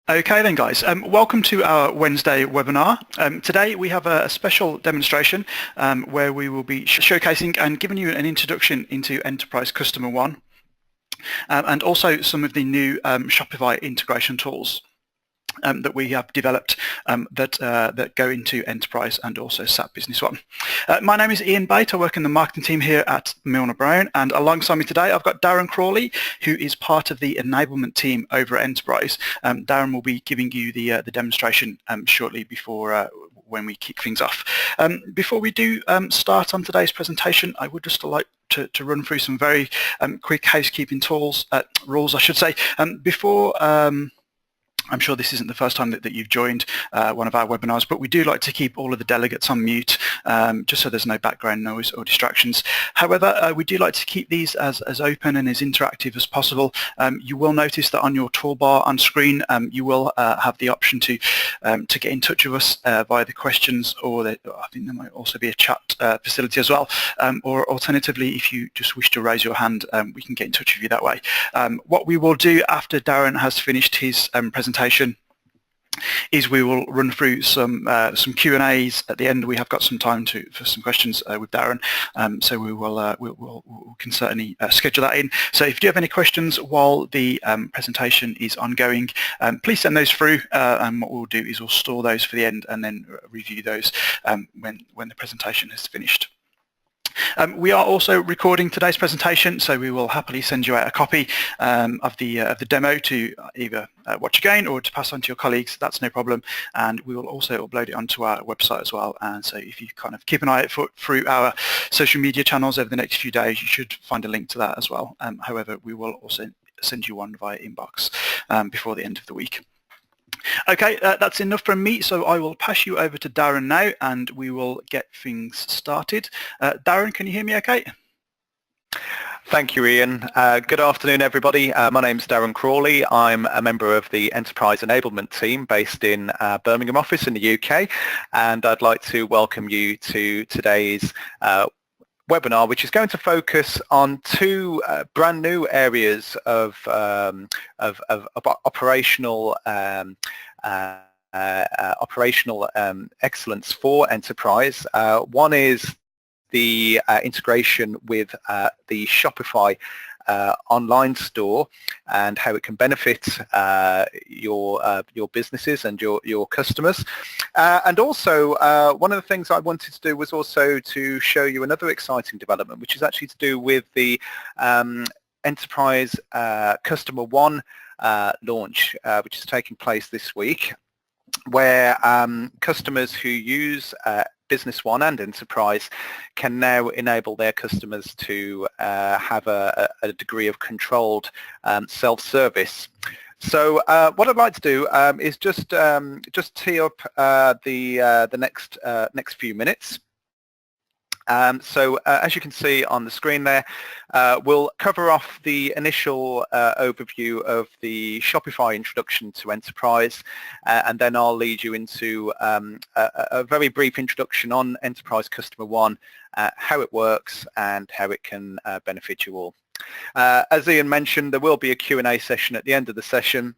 Okay then guys, welcome to our Wednesday webinar. Today we have a special demonstration where we will be showcasing and giving you an introduction into Enterpryze Customer One and also some of the new Shopify integration tools that we have developed that go into Enterpryze and also SAP Business One. My name is Ian Bate. I work in the marketing team here at Milner, Browne, and alongside me today I've got Darren Crawley, who is part of the enablement team over at Enterpryze. Darren will be giving you the demonstration shortly before when we kick things off. Before we do start on today's presentation, I would just like to run through some very quick housekeeping rules, I should say. Before I'm sure this isn't the first time that you've joined one of our webinars, but we do like to keep all of the delegates on mute just so there's no background noise or distractions. However, we do like to keep these as open and as interactive as possible. You will notice that on your toolbar on screen you will have the option to get in touch with us via the questions, or I think there might also be a chat facility as well, or alternatively, if you just wish to raise your hand, we can get in touch with you that way. What we will do after Darren has finished his presentation is we will run through some Q&As at the end. We have got some time for some questions with Darren, so we can certainly schedule that in. So if you do have any questions while the presentation is ongoing, please send those through, and what we'll do is we'll store those for the end and then review those when the presentation has finished. We are also recording today's presentation, so we will happily send you out a copy of the demo to either watch again or to pass on to your colleagues. That's no problem, and we will also upload it onto our website as well. And so if you kind of keep an eye out through our social media channels over the next few days, you should find a link to that as well. However, we will also send you one via inbox before the end of the week. Okay, that's enough from me, so I will pass you over to Darren now and we will get things started. Darren, can you hear me okay? Thank you, Ian. Good afternoon, everybody. My name's Darren Crawley. I'm a member of the Enterprise Enablement team based in Birmingham office in the UK, and I'd like to welcome you to today's webinar, which is going to focus on two brand new areas of operational excellence for Enterprise. One is the integration with the Shopify online store and how it can benefit your businesses and your customers. And also one of the things I wanted to do was also to show you another exciting development, which is actually to do with the Enterpryze Customer One launch, which is taking place this week, where customers who use Business One and Enterprise can now enable their customers to have a degree of controlled self-service. So what I'd like to do is just tee up the next few minutes. So as you can see on the screen there, we'll cover off the initial overview of the Shopify introduction to Enterprise, and then I'll lead you into a very brief introduction on Enterprise Customer One, how it works and how it can benefit you all. As Ian mentioned, there will be a Q&A session at the end of the session,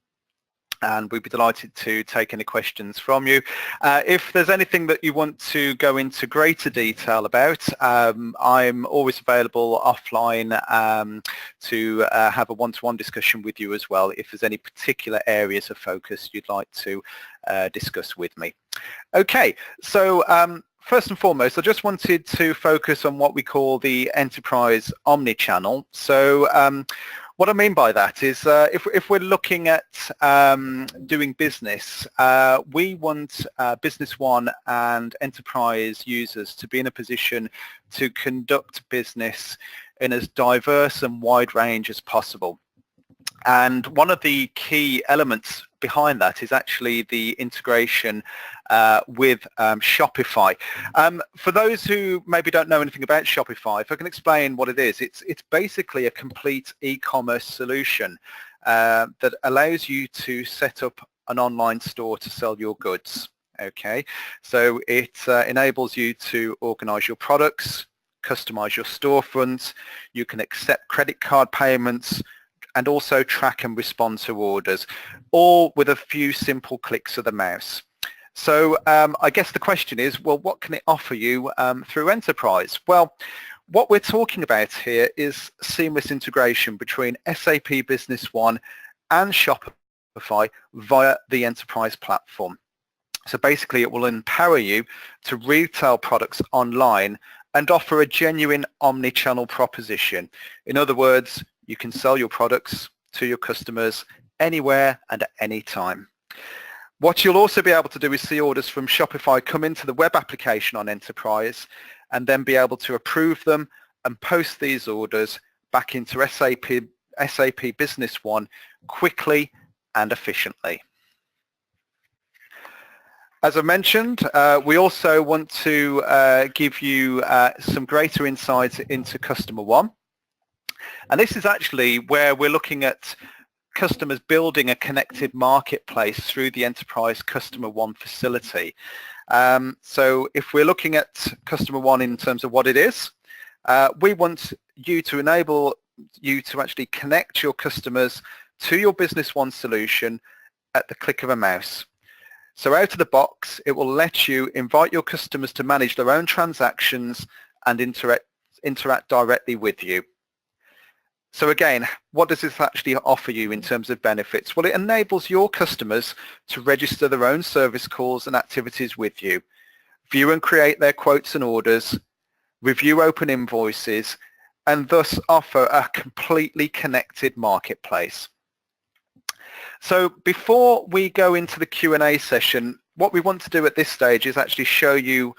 and we'd be delighted to take any questions from you. If there's anything that you want to go into greater detail about, I'm always available offline to have a one-to-one discussion with you as well if there's any particular areas of focus you'd like to discuss with me. Okay, so first and foremost, I just wanted to focus on what we call the Enterprise Omnichannel. So what I mean by that is if we're looking at doing business, we want Business One and Enterprise users to be in a position to conduct business in as diverse and wide range as possible. And one of the key elements behind that is actually the integration with Shopify. For those who maybe don't know anything about Shopify, if I can explain what it is, it's basically a complete e-commerce solution that allows you to set up an online store to sell your goods. Okay, so it enables you to organize your products, customize your storefront, you can accept credit card payments, and also track and respond to orders, all with a few simple clicks of the mouse. So I guess the question is, well, what can it offer you through Enterpryze? Well, what we're talking about here is seamless integration between SAP Business One and Shopify via the Enterpryze platform. So basically it will empower you to retail products online and offer a genuine omni-channel proposition. In other words, you can sell your products to your customers anywhere and at any time. What you'll also be able to do is see orders from Shopify come into the web application on Enterpryze and then be able to approve them and post these orders back into SAP Business One quickly and efficiently. As I mentioned, we also want to give you some greater insights into Customer One. And this is actually where we're looking at customers building a connected marketplace through the Enterpryze Customer One facility. So if we're looking at Customer One in terms of what it is, we want you to enable you to actually connect your customers to your Business One solution at the click of a mouse. So out of the box, it will let you invite your customers to manage their own transactions and interact directly with you. So again, what does this actually offer you in terms of benefits? Well, it enables your customers to register their own service calls and activities with you, view and create their quotes and orders, review open invoices, and thus offer a completely connected marketplace. So before we go into the Q&A session, what we want to do at this stage is actually show you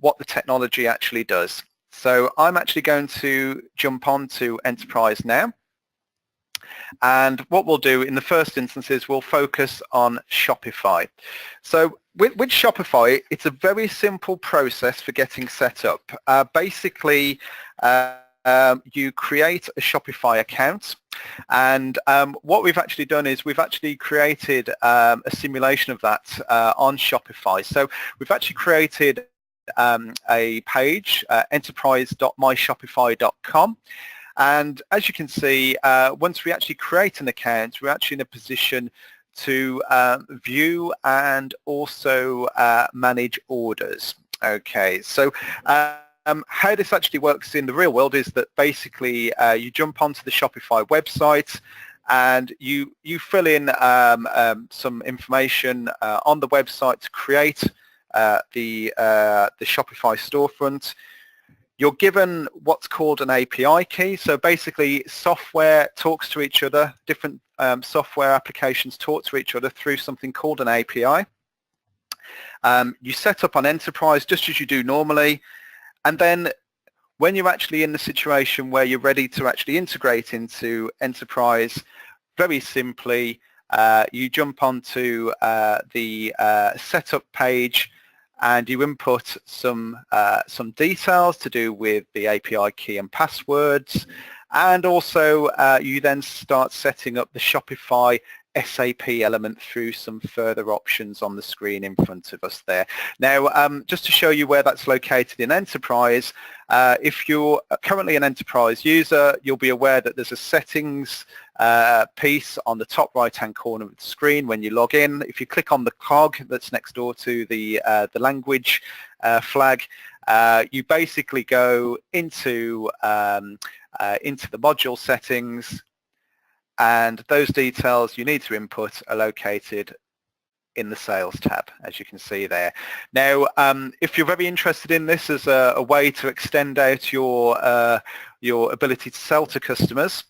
what the technology actually does. So I'm actually going to jump on to Enterpryze now. And what we'll do in the first instance is we'll focus on Shopify. So with Shopify, it's a very simple process for getting set up. Basically, you create a Shopify account, and what we've actually done is we've actually created a simulation of that on Shopify. So we've actually created a page, enterprise.myshopify.com, and as you can see, once we actually create an account, we're actually in a position to view and also manage orders. Okay, so how this actually works in the real world is that basically you jump onto the Shopify website and you fill in some information on the website to create the Shopify storefront. You're given what's called an API key. So basically software talks to each other, different software applications talk to each other through something called an API. You set up on Enterpryze just as you do normally, and then when you're actually in the situation where you're ready to actually integrate into Enterpryze, very simply you jump onto the setup page and you input some details to do with the API key and passwords, and also you then start setting up the Shopify SAP element through some further options on the screen in front of us there. Now, just to show you where that's located in Enterpryze, if you're currently an Enterpryze user, you'll be aware that there's a settings piece on the top right-hand corner of the screen when you log in. If you click on the cog that's next door to the language flag, you basically go into the module settings, and those details you need to input are located in the sales tab, as you can see there. Now, if you're very interested in this as a way to extend out your ability to sell to customers,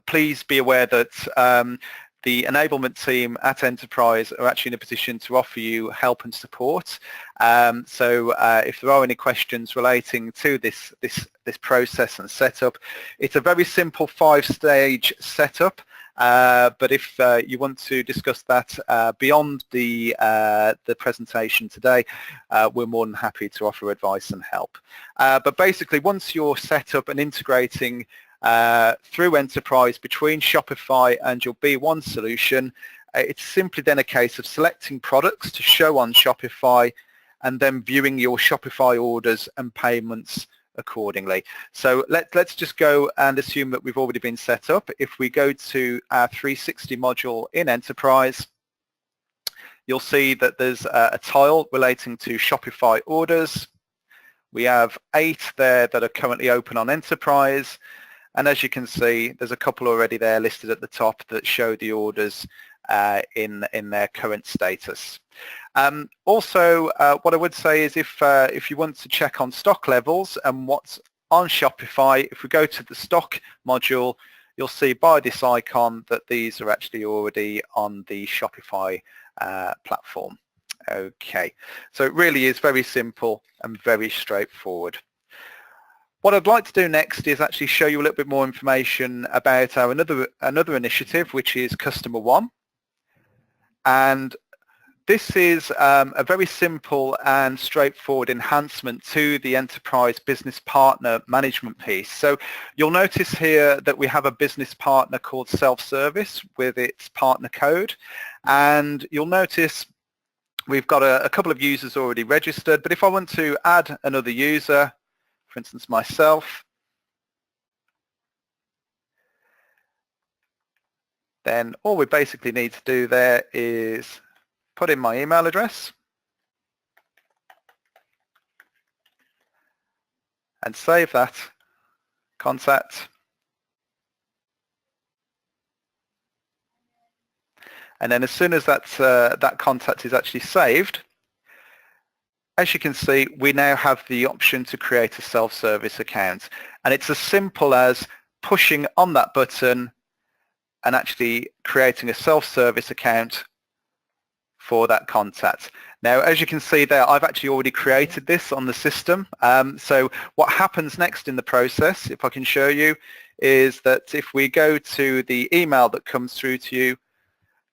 please be aware that the enablement team at Enterpryze are actually in a position to offer you help and support. So if there are any questions relating to this process and setup, it's a very simple 5-stage setup. But if you want to discuss that beyond the presentation today, we're more than happy to offer advice and help. But basically, once you're set up and integrating through Enterpryze between Shopify and your B1 solution, it's simply then a case of selecting products to show on Shopify and then viewing your Shopify orders and payments accordingly. So let's just go and assume that we've already been set up. If we go to our 360 module in Enterprise, you'll see that there's a tile relating to Shopify orders. We have 8 there that are currently open on Enterprise, and as you can see, there's a couple already there listed at the top that show the orders in their current status. Also, what I would say is if you want to check on stock levels and what's on Shopify, if we go to the stock module, you'll see by this icon that these are actually already on the Shopify platform. Okay, so it really is very simple and very straightforward. What I'd like to do next is actually show you a little bit more information about our another initiative, which is Customer One. And this is a very simple and straightforward enhancement to the Enterprise Business Partner Management piece. So you'll notice here that we have a business partner called Self-Service with its partner code. And you'll notice we've got a couple of users already registered, but if I want to add another user, for instance myself, then all we basically need to do there is put in my email address and save that contact. And then as soon as that contact is actually saved, as you can see, we now have the option to create a self-service account. And it's as simple as pushing on that button and actually creating a self-service account for that contact. Now, as you can see there, I've actually already created this on the system. So what happens next in the process, if I can show you, is that if we go to the email that comes through to you,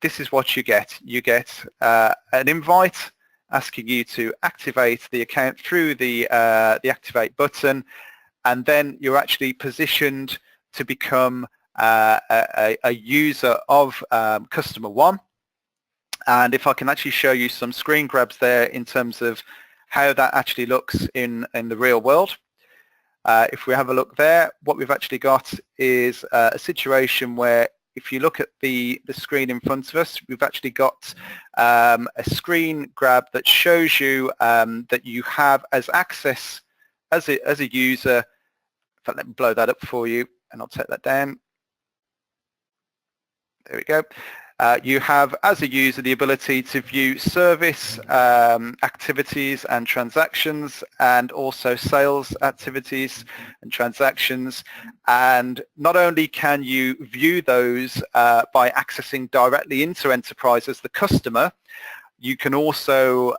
this is what you get. You get an invite asking you to activate the account through the activate button, and then you're actually positioned to become a user of Customer One. And if I can actually show you some screen grabs there in terms of how that actually looks in the real world. If we have a look there, what we've actually got is a situation where if you look at the screen in front of us, we've actually got a screen grab that shows you that you have as access as a user. In fact, let me blow that up for you and I'll take that down. There we go. You have, as a user, the ability to view service activities and transactions, and also sales activities and transactions. And not only can you view those by accessing directly into Enterprise as the customer, you can also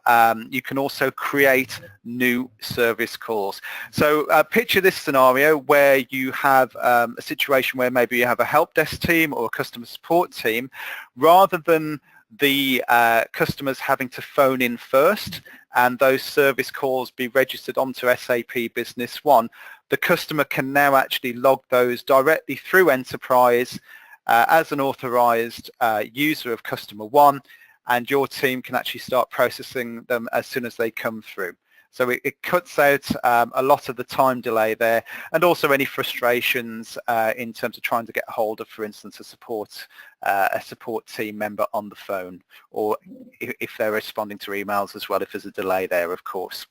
create new service calls. So picture this scenario where you have a situation where maybe you have a help desk team or a customer support team. Rather than the customers having to phone in first and those service calls be registered onto SAP Business One, the customer can now actually log those directly through Enterprise as an authorized user of Customer One, and your team can actually start processing them as soon as they come through. So it cuts out a lot of the time delay there, and also any frustrations in terms of trying to get a hold of, for instance, a support team member on the phone, or if they're responding to emails as well, if there's a delay there, of course.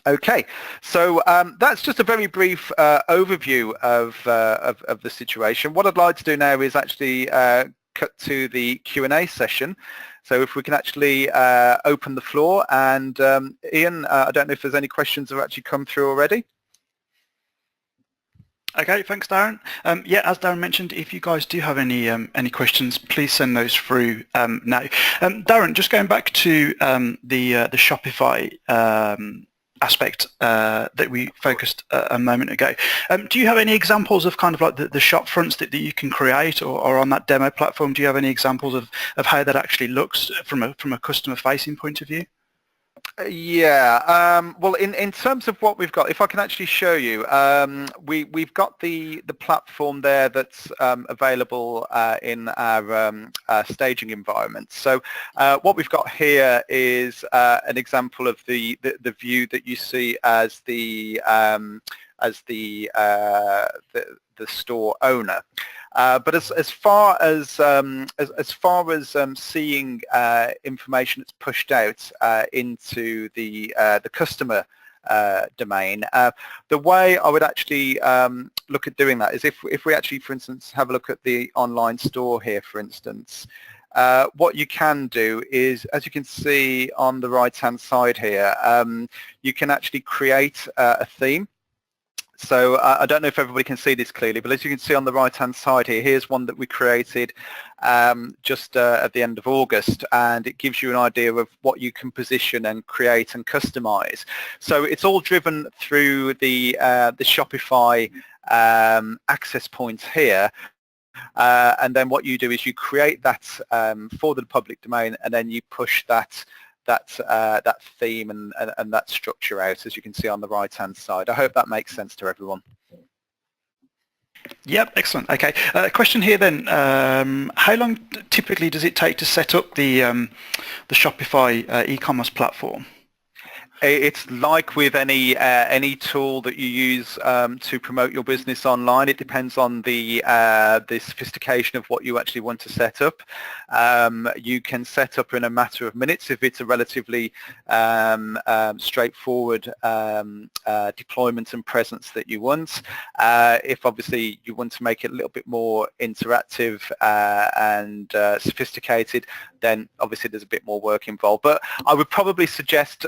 Okay, so that's just a very brief overview of the situation. What I'd like to do now is actually cut to the Q&A session. So if we can actually open the floor, and Ian, I don't know if there's any questions that have actually come through already. Okay, thanks, Darren. Yeah, as Darren mentioned, if you guys do have any questions, please send those through now. Darren, just going back to the Shopify aspect that we focused a moment ago. Do you have any examples of kind of like the shop fronts that you can create, or on that demo platform? Do you have any examples of how that actually looks from a customer facing point of view? Well, in terms of what we've got, if I can actually show you, we've got the platform there that's available in our staging environment. So what we've got here is an example of the view that you see as the store owner. But as far as seeing information that's pushed out into the customer domain, the way I would actually look at doing that is if we actually, for instance, have a look at the online store here, for instance. What you can do is, as you can see on the right-hand side here, you can actually create a theme. So I don't know if everybody can see this clearly, but as you can see on the right-hand side here, here's one that we created just at the end of August, and it gives you an idea of what you can position and create and customize. So it's all driven through the Shopify access points here. And then what you do is you create that for the public domain, and then you push that theme and that structure out, as you can see on the right hand side. I hope that makes sense to everyone. Yep, excellent. Okay, question here then. How long typically does it take to set up the Shopify e-commerce platform? It's like with any tool that you use to promote your business online. It depends on the sophistication of what you actually want to set up. You can set up in a matter of minutes if it's a relatively straightforward deployment and presence that you want. If obviously you want to make it a little bit more interactive and sophisticated, then obviously there's a bit more work involved. But I would probably suggest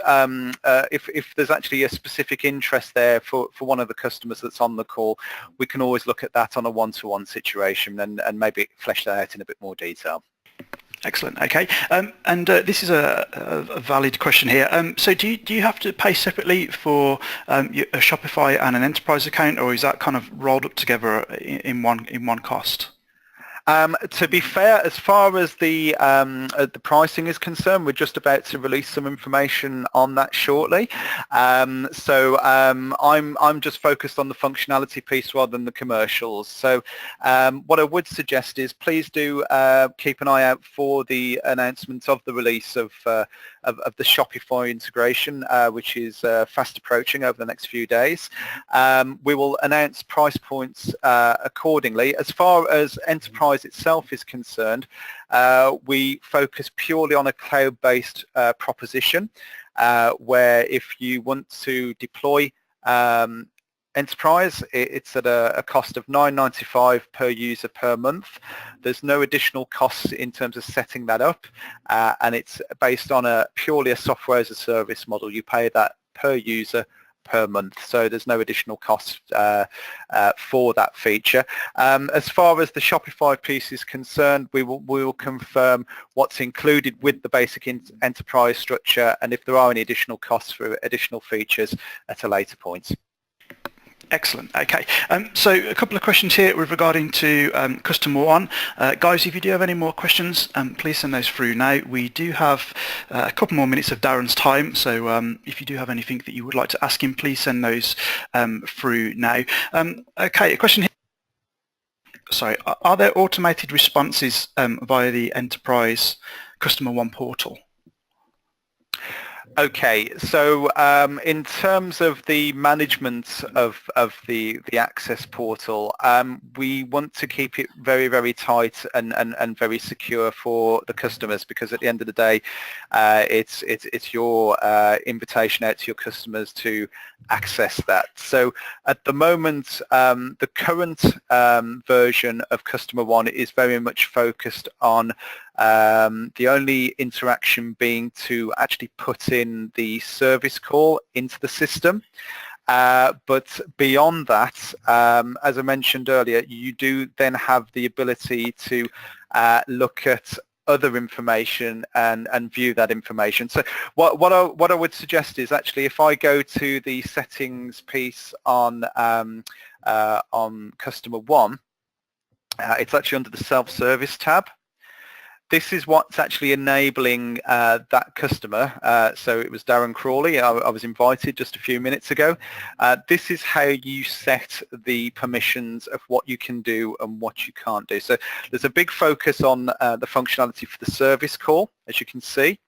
if there's actually a specific interest there for one of the customers that's on the call, we can always look at that on a one-to-one situation and maybe flesh that out in a bit more detail. Excellent. Okay, and this is a valid question here. So do you have to pay separately for a Shopify and an Enterprise account, or is that kind of rolled up together in one cost? To be fair, as far as the pricing is concerned, we're just about to release some information on that shortly. So I'm just focused on the functionality piece rather than the commercials. So what I would suggest is please do keep an eye out for the announcement of the release of the Shopify integration, which is fast approaching over the next few days. We will announce price points accordingly. As far as Enterprise itself is concerned, we focus purely on a cloud-based proposition, where if you want to deploy Enterprise, it's at a cost of $9.95 per user per month. There's no additional costs in terms of setting that up, and it's based on purely a software as a service model. You pay that per user per month, so there's no additional cost for that feature. As far as the Shopify piece is concerned, we will confirm what's included with the basic enterprise structure, and if there are any additional costs for additional features at a later point. Excellent. Okay, so a couple of questions here with regarding to Customer One. Guys, if you do have any more questions, please send those through now. We do have a couple more minutes of Darren's time, so if you do have anything that you would like to ask him, please send those through now. Okay, a question here. Sorry, are there automated responses via the Enterprise Customer One portal? Okay, so in terms of the management of the access portal, we want to keep it very, very tight and very secure for the customers, because at the end of the day, it's your invitation out to your customers to access that. So at the moment, the current version of Customer One is very much focused on the only interaction being to actually put in the service call into the system. But beyond that, as I mentioned earlier, you do then have the ability to look at other information and view that information. So what I would suggest is actually, if I go to the settings piece on Customer One, it's actually under the self-service tab. This is what's actually enabling that customer. So it was Darren Crawley. I was invited just a few minutes ago. This is how you set the permissions of what you can do and what you can't do. So there's a big focus on the functionality for the service call, as you can see.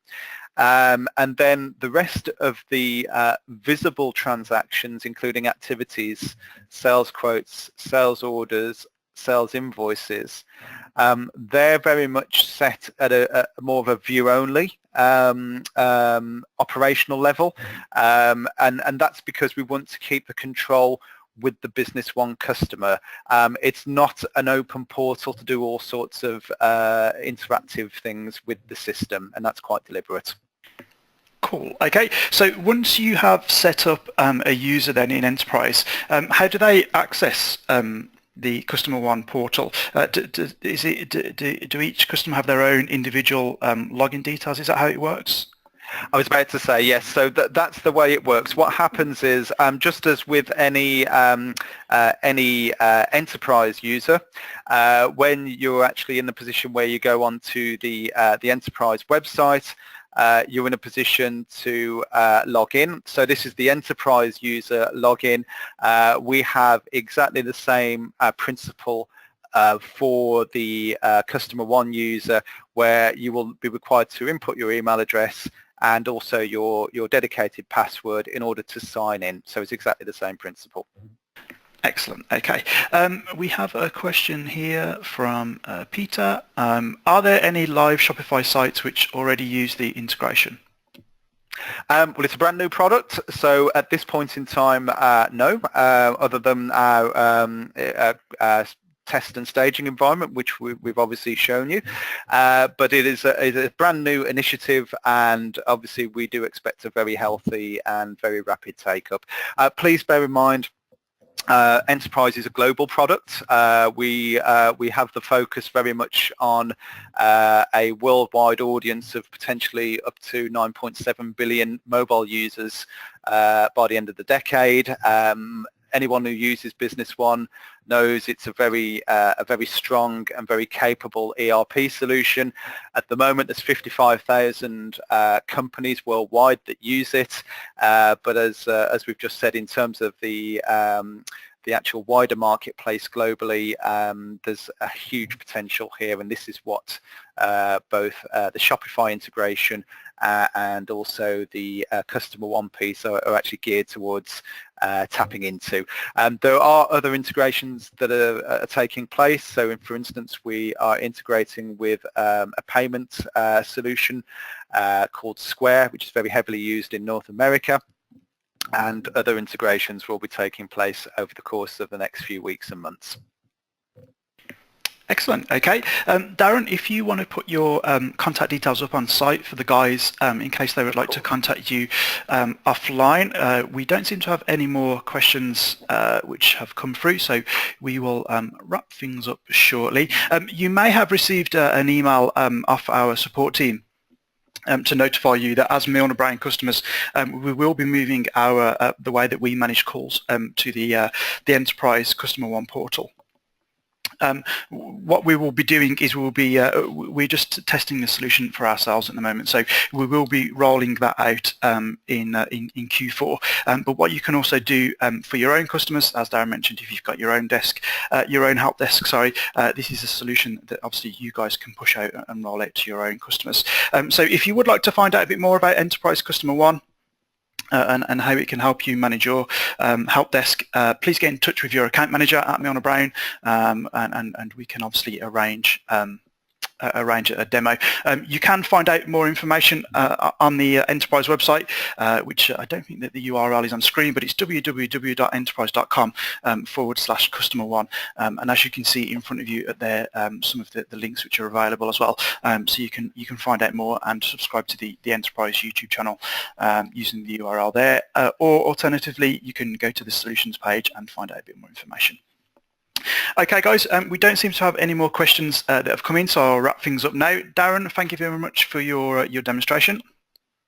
And then the rest of the visible transactions, including activities, sales quotes, sales orders, sales invoices, they're very much set at a more of a view-only operational level, and that's because we want to keep the control with the Business One customer. It's not an open portal to do all sorts of interactive things with the system, and that's quite deliberate. Cool. Okay. So once you have set up a user then in Enterprise, how do they access the Customer One portal? Do each customer have their own individual login details? Is that how it works? I was about to say yes. So that's the way it works. What happens is, just as with any enterprise user, when you're actually in the position where you go onto the enterprise website, you're in a position to log in. So this is the enterprise user login. We have exactly the same principle for the Customer One user, where you will be required to input your email address and also your dedicated password in order to sign in. So it's exactly the same principle. Excellent. Okay. We have a question here from Peter. Are there any live Shopify sites which already use the integration? Well, it's a brand new product, so at this point in time, no, other than our test and staging environment, which we've obviously shown you, but it is a brand new initiative, and obviously we do expect a very healthy and very rapid take-up. Please bear in mind, Enterprise is a global product. We have the focus very much on a worldwide audience of potentially up to 9.7 billion mobile users by the end of the decade. Anyone who uses Business One knows it's a very strong and very capable ERP solution. At the moment, there's 55,000 companies worldwide that use it. But as we've just said, in terms of the actual wider marketplace globally, there's a huge potential here, and this is what both the Shopify integration and also the Customer One piece are actually geared towards tapping into. There are other integrations that are taking place. So, for instance, we are integrating with a payment solution called Square, which is very heavily used in North America. And other integrations will be taking place over the course of the next few weeks and months. Excellent. Okay. Darren, if you want to put your contact details up on site for the guys in case they would like to contact you offline. We don't seem to have any more questions which have come through, so we will wrap things up shortly. You may have received an email off our support team to notify you that as Milner Browne customers, we will be moving our the way that we manage calls to the Enterprise Customer One portal. What we will be doing is we're just testing the solution for ourselves at the moment, so we will be rolling that out in Q4. But what you can also do for your own customers, as Darren mentioned, if you've got your own help desk, this is a solution that obviously you guys can push out and roll out to your own customers. So if you would like to find out a bit more about Enterprise Customer One, and how it can help you manage your help desk, please get in touch with your account manager at Milner Browne, and we can obviously arrange a demo. You can find out more information on the Enterprise website, which I don't think that the URL is on screen, but it's www.enterprise.com/Customer One. And as you can see in front of you there, some of the links which are available as well. So you can find out more and subscribe to the Enterprise YouTube channel using the URL there, or alternatively, you can go to the solutions page and find out a bit more information. Okay, guys, we don't seem to have any more questions that have come in, so I'll wrap things up now. Darren, thank you very much for your demonstration.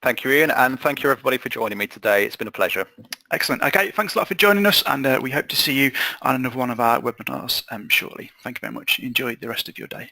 Thank you, Ian, and thank you, everybody, for joining me today. It's been a pleasure. Excellent. Okay, thanks a lot for joining us, and we hope to see you on another one of our webinars shortly. Thank you very much. Enjoy the rest of your day.